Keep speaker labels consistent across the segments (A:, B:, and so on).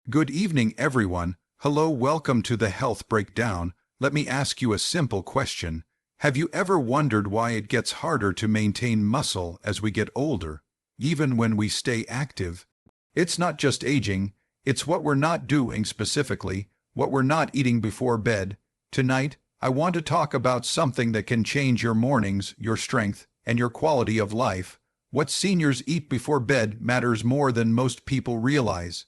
A: Good evening, everyone. Hello, welcome to the Health Breakdown. Let me ask you a simple question. Have you ever wondered why it gets harder to maintain muscle as we get older, even when we stay active? It's not just aging, it's what we're not doing specifically, what we're not eating before bed. Tonight, I want to talk about something that can change your mornings, your strength, and your quality of life. What seniors eat before bed matters more than most people realize.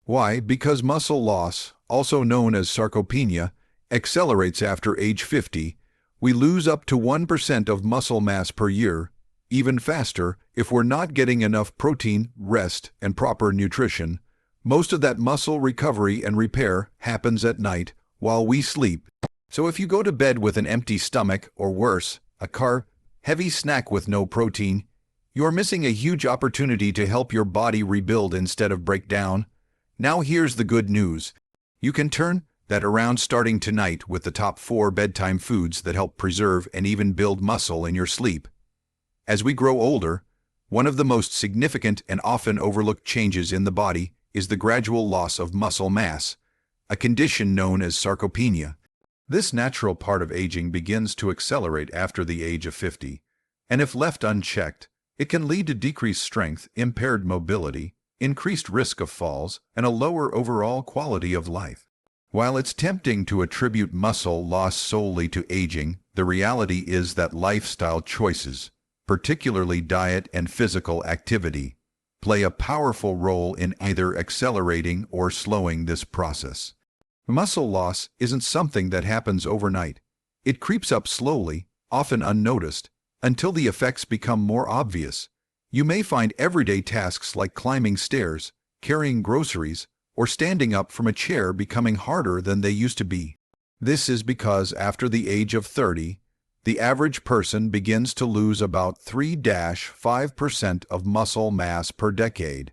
A: Why? Because muscle loss, also known as sarcopenia, accelerates after age 50. We lose up to 1% of muscle mass per year, even faster if we're not getting enough protein, rest, and proper nutrition. Most of that muscle recovery and repair happens at night while we sleep. So if you go to bed with an empty stomach, or worse, a carb-heavy snack with no protein, you're missing a huge opportunity to help your body rebuild instead of break down. Now here's the good news. You can turn that around starting tonight with the top 4 bedtime foods that help preserve and even build muscle in your sleep. As we grow older, one of the most significant and often overlooked changes in the body is the gradual loss of muscle mass, a condition known as sarcopenia. This natural part of aging begins to accelerate after the age of 50, and if left unchecked, it can lead to decreased strength, impaired mobility, increased risk of falls, and a lower overall quality of life. While it's tempting to attribute muscle loss solely to aging, the reality is that lifestyle choices, particularly diet and physical activity, play a powerful role in either accelerating or slowing this process. Muscle loss isn't something that happens overnight. It creeps up slowly, often unnoticed, until the effects become more obvious. You may find everyday tasks like climbing stairs, carrying groceries, or standing up from a chair becoming harder than they used to be. This is because after the age of 30, the average person begins to lose about 3–5% of muscle mass per decade.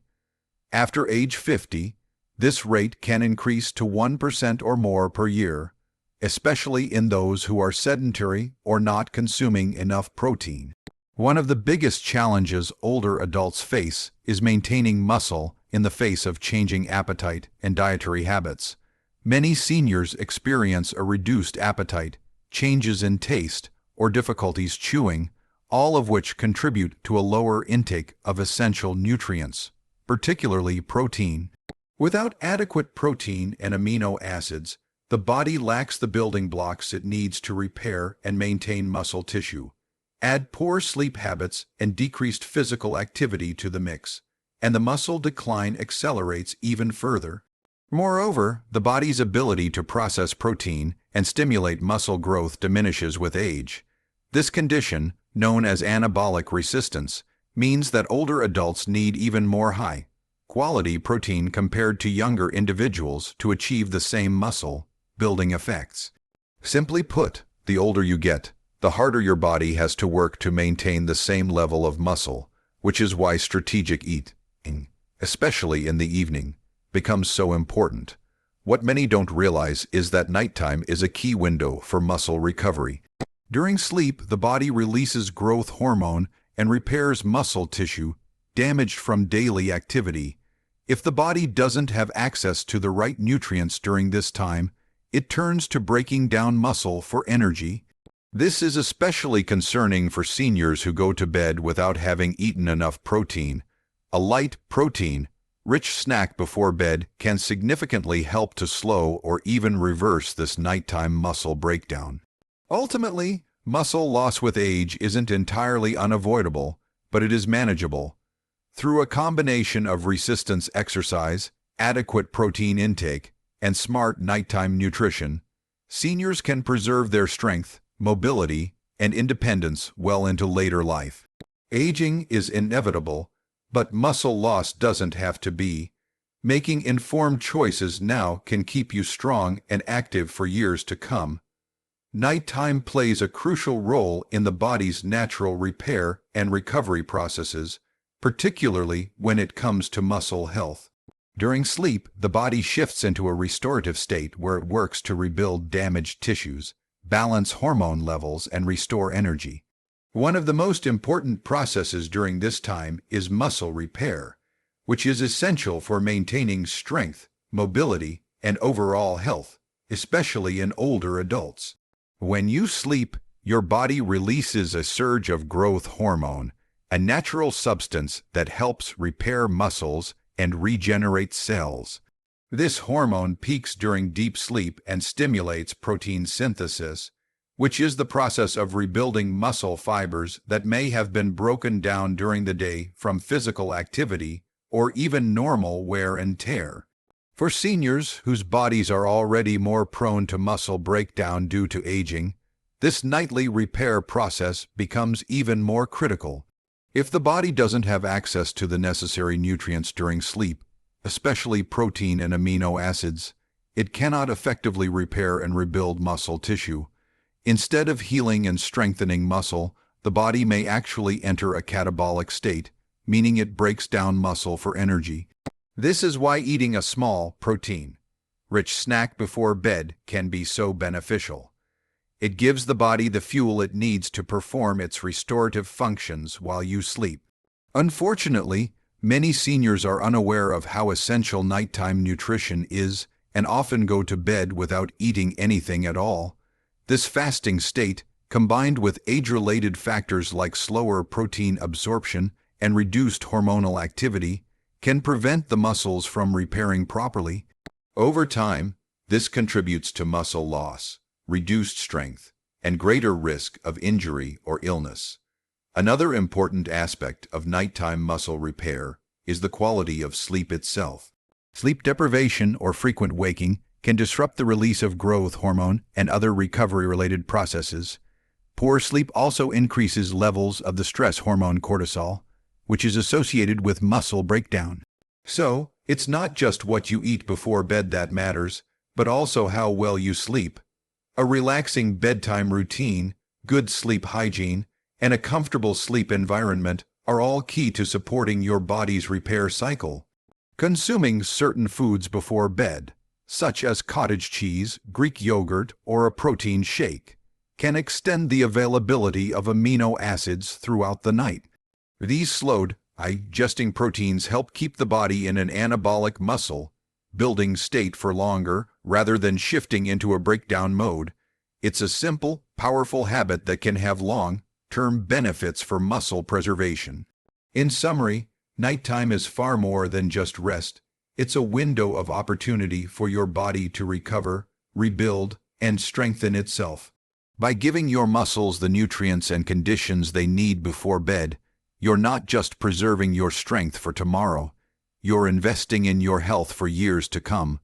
A: After age 50, this rate can increase to 1% or more per year, especially in those who are sedentary or not consuming enough protein. One of the biggest challenges older adults face is maintaining muscle in the face of changing appetite and dietary habits. Many seniors experience a reduced appetite, changes in taste, or difficulties chewing, all of which contribute to a lower intake of essential nutrients, particularly protein. Without adequate protein and amino acids, the body lacks the building blocks it needs to repair and maintain muscle tissue. Add poor sleep habits and decreased physical activity to the mix, and the muscle decline accelerates even further. Moreover, the body's ability to process protein and stimulate muscle growth diminishes with age. This condition, known as anabolic resistance, means that older adults need even more high-quality protein compared to younger individuals to achieve the same muscle-building effects. Simply put, the older you get, the harder your body has to work to maintain the same level of muscle, which is why strategic eating, especially in the evening, becomes so important. What many don't realize is that nighttime is a key window for muscle recovery. During sleep, the body releases growth hormone and repairs muscle tissue damaged from daily activity. If the body doesn't have access to the right nutrients during this time, it turns to breaking down muscle for energy. This is especially concerning for seniors who go to bed without having eaten enough protein. A light, protein-rich snack before bed can significantly help to slow or even reverse this nighttime muscle breakdown. Ultimately, muscle loss with age isn't entirely unavoidable, but it is manageable. Through a combination of resistance exercise, adequate protein intake, and smart nighttime nutrition, seniors can preserve their strength, mobility, and independence well into later life. Aging is inevitable, but muscle loss doesn't have to be. Making informed choices now can keep you strong and active for years to come. Nighttime plays a crucial role in the body's natural repair and recovery processes, particularly when it comes to muscle health. During sleep, the body shifts into a restorative state where it works to rebuild damaged tissues, balance hormone levels, and restore energy. One of the most important processes during this time is muscle repair, which is essential for maintaining strength, mobility, and overall health, especially in older adults. When you sleep, your body releases a surge of growth hormone, a natural substance that helps repair muscles and regenerate cells. This hormone peaks during deep sleep and stimulates protein synthesis, which is the process of rebuilding muscle fibers that may have been broken down during the day from physical activity or even normal wear and tear. For seniors whose bodies are already more prone to muscle breakdown due to aging, this nightly repair process becomes even more critical. If the body doesn't have access to the necessary nutrients during sleep, especially protein and amino acids, it cannot effectively repair and rebuild muscle tissue. Instead of healing and strengthening muscle, the body may actually enter a catabolic state, meaning it breaks down muscle for energy. This is why eating a small, protein-rich snack before bed can be so beneficial. It gives the body the fuel it needs to perform its restorative functions while you sleep. Unfortunately, many seniors are unaware of how essential nighttime nutrition is and often go to bed without eating anything at all. This fasting state, combined with age-related factors like slower protein absorption and reduced hormonal activity, can prevent the muscles from repairing properly. Over time, this contributes to muscle loss, reduced strength, and greater risk of injury or illness. Another important aspect of nighttime muscle repair is the quality of sleep itself. Sleep deprivation or frequent waking can disrupt the release of growth hormone and other recovery-related processes. Poor sleep also increases levels of the stress hormone cortisol, which is associated with muscle breakdown. So, it's not just what you eat before bed that matters, but also how well you sleep. A relaxing bedtime routine, good sleep hygiene, and a comfortable sleep environment are all key to supporting your body's repair cycle. Consuming certain foods before bed, such as cottage cheese, Greek yogurt, or a protein shake, can extend the availability of amino acids throughout the night. These slowed digesting proteins help keep the body in an anabolic muscle building state for longer rather than shifting into a breakdown mode. It's a simple, powerful habit that can have long-term benefits for muscle preservation. In summary, nighttime is far more than just rest. It's a window of opportunity for your body to recover, rebuild, and strengthen itself. By giving your muscles the nutrients and conditions they need before bed, you're not just preserving your strength for tomorrow, you're investing in your health for years to come.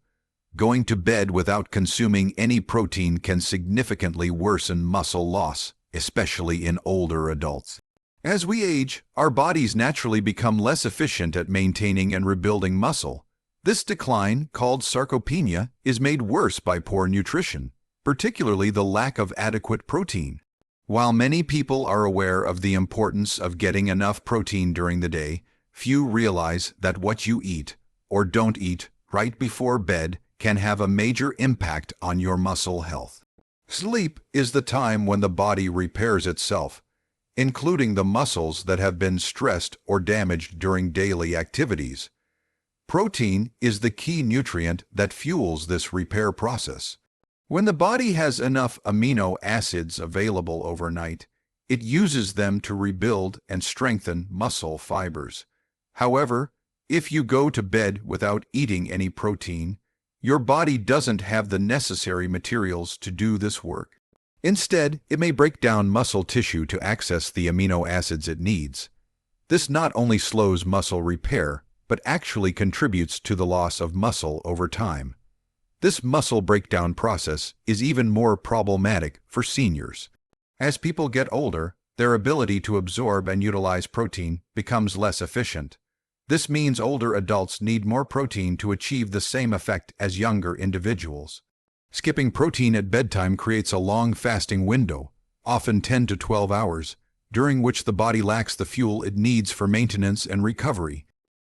A: Going to bed without consuming any protein can significantly worsen muscle loss, especially in older adults. As we age, our bodies naturally become less efficient at maintaining and rebuilding muscle. This decline, called sarcopenia, is made worse by poor nutrition, particularly the lack of adequate protein. While many people are aware of the importance of getting enough protein during the day, few realize that what you eat, or don't eat, right before bed can have a major impact on your muscle health. Sleep is the time when the body repairs itself, including the muscles that have been stressed or damaged during daily activities. Protein is the key nutrient that fuels this repair process. When the body has enough amino acids available overnight, it uses them to rebuild and strengthen muscle fibers. However, if you go to bed without eating any protein, your body doesn't have the necessary materials to do this work. Instead, it may break down muscle tissue to access the amino acids it needs. This not only slows muscle repair, but actually contributes to the loss of muscle over time. This muscle breakdown process is even more problematic for seniors. As people get older, their ability to absorb and utilize protein becomes less efficient. This means older adults need more protein to achieve the same effect as younger individuals. Skipping protein at bedtime creates a long fasting window, often 10 to 12 hours, during which the body lacks the fuel it needs for maintenance and recovery.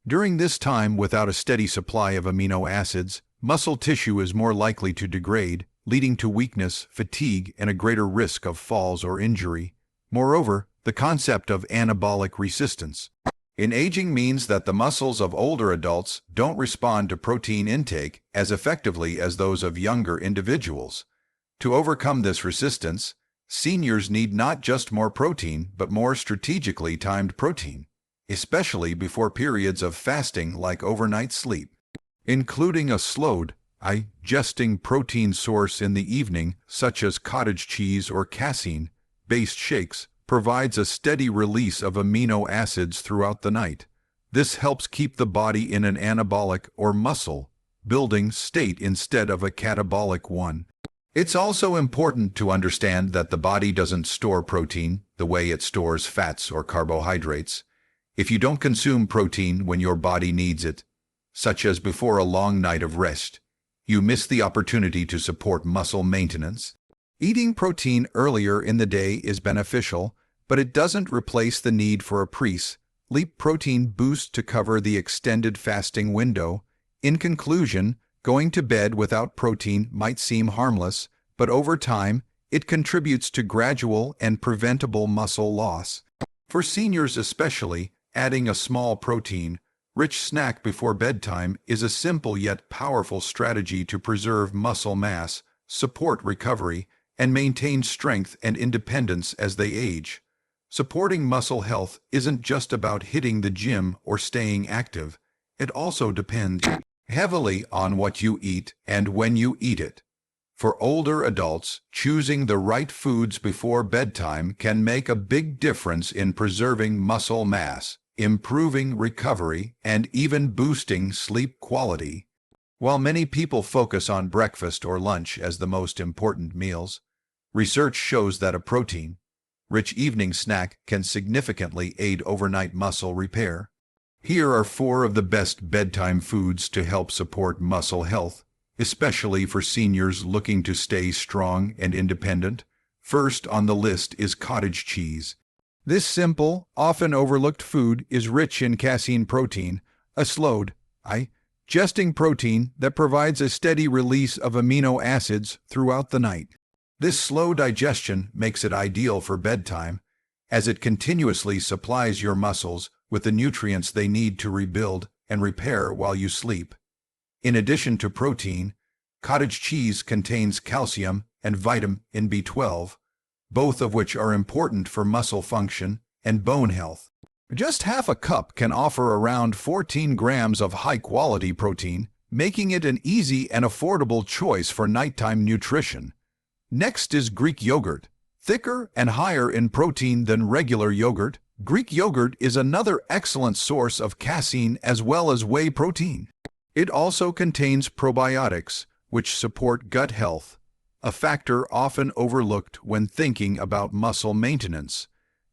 A: During this time, without a steady supply of amino acids, muscle tissue is more likely to degrade, leading to weakness, fatigue, and a greater risk of falls or injury. Moreover, the concept of anabolic resistance In aging means that the muscles of older adults don't respond to protein intake as effectively as those of younger individuals. To overcome this resistance, seniors need not just more protein, but more strategically timed protein, especially before periods of fasting like overnight sleep. Including a slowed, digesting protein source in the evening, such as cottage cheese or casein-based shakes, provides a steady release of amino acids throughout the night. This helps keep the body in an anabolic or muscle-building state instead of a catabolic one. It's also important to understand that the body doesn't store protein the way it stores fats or carbohydrates. If you don't consume protein when your body needs it, such as before a long night of rest, you miss the opportunity to support muscle maintenance. Eating protein earlier in the day is beneficial, but it doesn't replace the need for a pre-sleep protein boost to cover the extended fasting window. In conclusion, going to bed without protein might seem harmless, but over time, it contributes to gradual and preventable muscle loss. For seniors especially, adding a small protein-rich snack before bedtime is a simple yet powerful strategy to preserve muscle mass, support recovery, and maintain strength and independence as they age. Supporting muscle health isn't just about hitting the gym or staying active. It also depends heavily on what you eat and when you eat it. For older adults, choosing the right foods before bedtime can make a big difference in preserving muscle mass, improving recovery, and even boosting sleep quality. While many people focus on breakfast or lunch as the most important meals, research shows that a protein-rich evening snack can significantly aid overnight muscle repair. Here are 4 of the best bedtime foods to help support muscle health, especially for seniors looking to stay strong and independent. First on the list is cottage cheese. This simple, often overlooked food is rich in casein protein, a slowed, digesting protein that provides a steady release of amino acids throughout the night. This slow digestion makes it ideal for bedtime, as it continuously supplies your muscles with the nutrients they need to rebuild and repair while you sleep. In addition to protein, cottage cheese contains calcium and vitamin B12, both of which are important for muscle function and bone health. Just half a cup can offer around 14 grams of high-quality protein, making it an easy and affordable choice for nighttime nutrition. Next is Greek yogurt. Thicker and higher in protein than regular yogurt, Greek yogurt is another excellent source of casein as well as whey protein. It also contains probiotics, which support gut health, a factor often overlooked when thinking about muscle maintenance.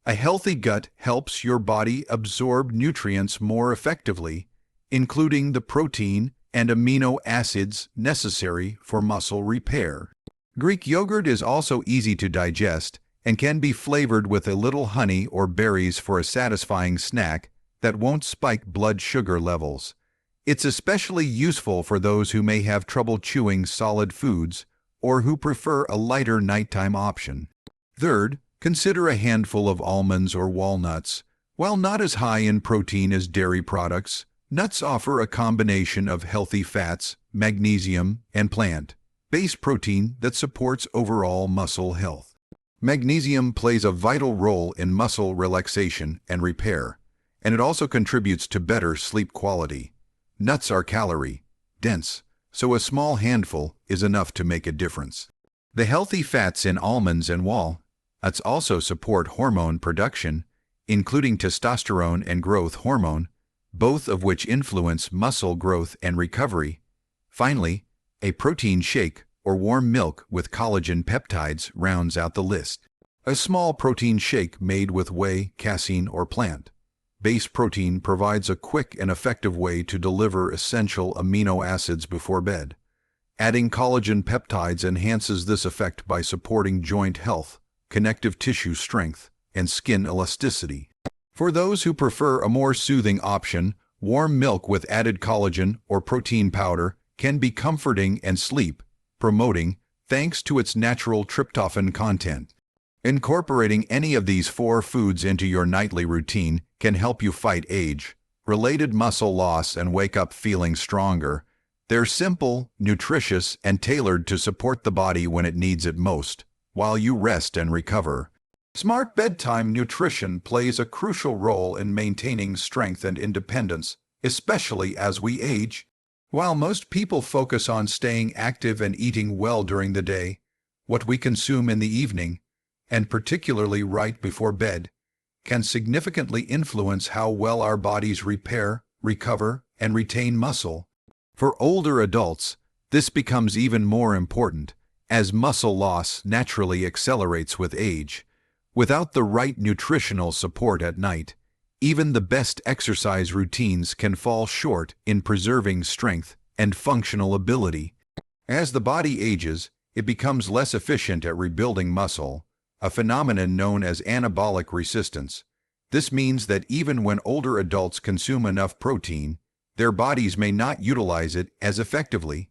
A: A healthy gut helps your body absorb nutrients more effectively, including the protein and amino acids necessary for muscle repair. Greek yogurt is also easy to digest and can be flavored with a little honey or berries for a satisfying snack that won't spike blood sugar levels. It's especially useful for those who may have trouble chewing solid foods or who prefer a lighter nighttime option. Third, consider a handful of almonds or walnuts. While not as high in protein as dairy products, nuts offer a combination of healthy fats, magnesium, and plant-based protein that supports overall muscle health. Magnesium plays a vital role in muscle relaxation and repair, and it also contributes to better sleep quality. Nuts are calorie-dense, so a small handful is enough to make a difference. The healthy fats in almonds and walnuts also support hormone production, including testosterone and growth hormone, both of which influence muscle growth and recovery. Finally, a protein shake or warm milk with collagen peptides rounds out the list. A small protein shake made with whey, casein, or plant-based protein provides a quick and effective way to deliver essential amino acids before bed. Adding collagen peptides enhances this effect by supporting joint health, connective tissue strength, and skin elasticity. For those who prefer a more soothing option, warm milk with added collagen or protein powder can be comforting and sleep-promoting thanks to its natural tryptophan content. Incorporating any of these 4 foods into your nightly routine can help you fight age-related muscle loss and wake up feeling stronger. They're simple, nutritious, and tailored to support the body when it needs it most, while you rest and recover. Smart bedtime nutrition plays a crucial role in maintaining strength and independence, especially as we age. While most people focus on staying active and eating well during the day, what we consume in the evening, and particularly right before bed, can significantly influence how well our bodies repair, recover, and retain muscle. For older adults, this becomes even more important, as muscle loss naturally accelerates with age. Without the right nutritional support at night, even the best exercise routines can fall short in preserving strength and functional ability. As the body ages, it becomes less efficient at rebuilding muscle, a phenomenon known as anabolic resistance. This means that even when older adults consume enough protein, their bodies may not utilize it as effectively.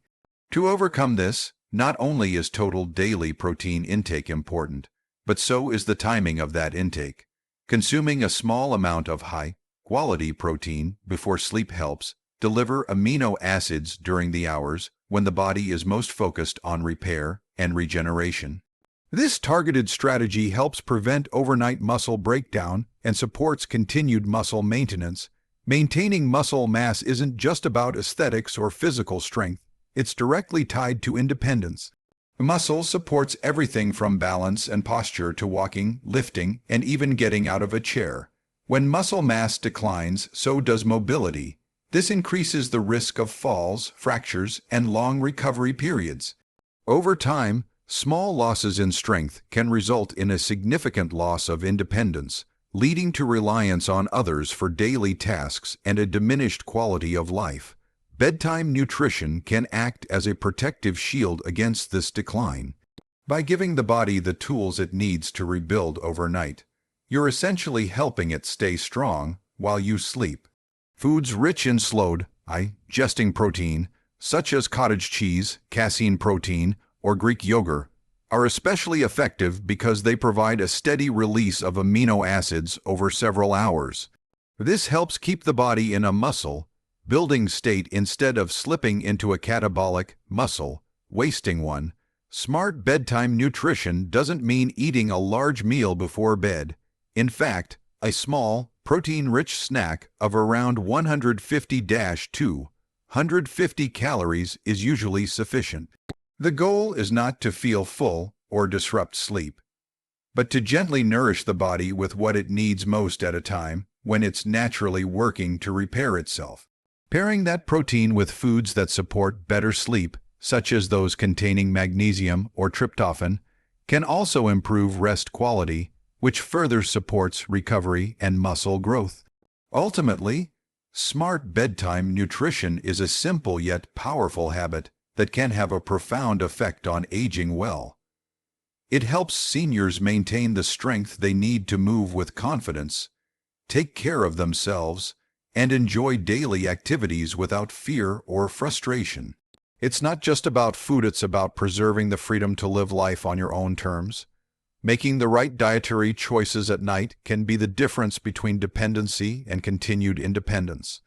A: To overcome this, not only is total daily protein intake important, but so is the timing of that intake. Consuming a small amount of high-quality protein before sleep helps deliver amino acids during the hours when the body is most focused on repair and regeneration. This targeted strategy helps prevent overnight muscle breakdown and supports continued muscle maintenance. Maintaining muscle mass isn't just about aesthetics or physical strength, it's directly tied to independence. Muscle supports everything from balance and posture to walking, lifting, and even getting out of a chair. When muscle mass declines, so does mobility. This increases the risk of falls, fractures, and long recovery periods. Over time, small losses in strength can result in a significant loss of independence, leading to reliance on others for daily tasks and a diminished quality of life. Bedtime nutrition can act as a protective shield against this decline. By giving the body the tools it needs to rebuild overnight, you're essentially helping it stay strong while you sleep. Foods rich in slowed, digesting protein, such as cottage cheese, casein protein, or Greek yogurt, are especially effective because they provide a steady release of amino acids over several hours. This helps keep the body in a muscle-building state instead of slipping into a catabolic, muscle-wasting one. Smart bedtime nutrition doesn't mean eating a large meal before bed. In fact, a small, protein-rich snack of around 150-250 calories is usually sufficient. The goal is not to feel full or disrupt sleep, but to gently nourish the body with what it needs most at a time when it's naturally working to repair itself. Pairing that protein with foods that support better sleep, such as those containing magnesium or tryptophan, can also improve rest quality, which further supports recovery and muscle growth. Ultimately, smart bedtime nutrition is a simple yet powerful habit that can have a profound effect on aging well. It helps seniors maintain the strength they need to move with confidence, take care of themselves, and enjoy daily activities without fear or frustration. It's not just about food, it's about preserving the freedom to live life on your own terms. Making the right dietary choices at night can be the difference between dependency and continued independence.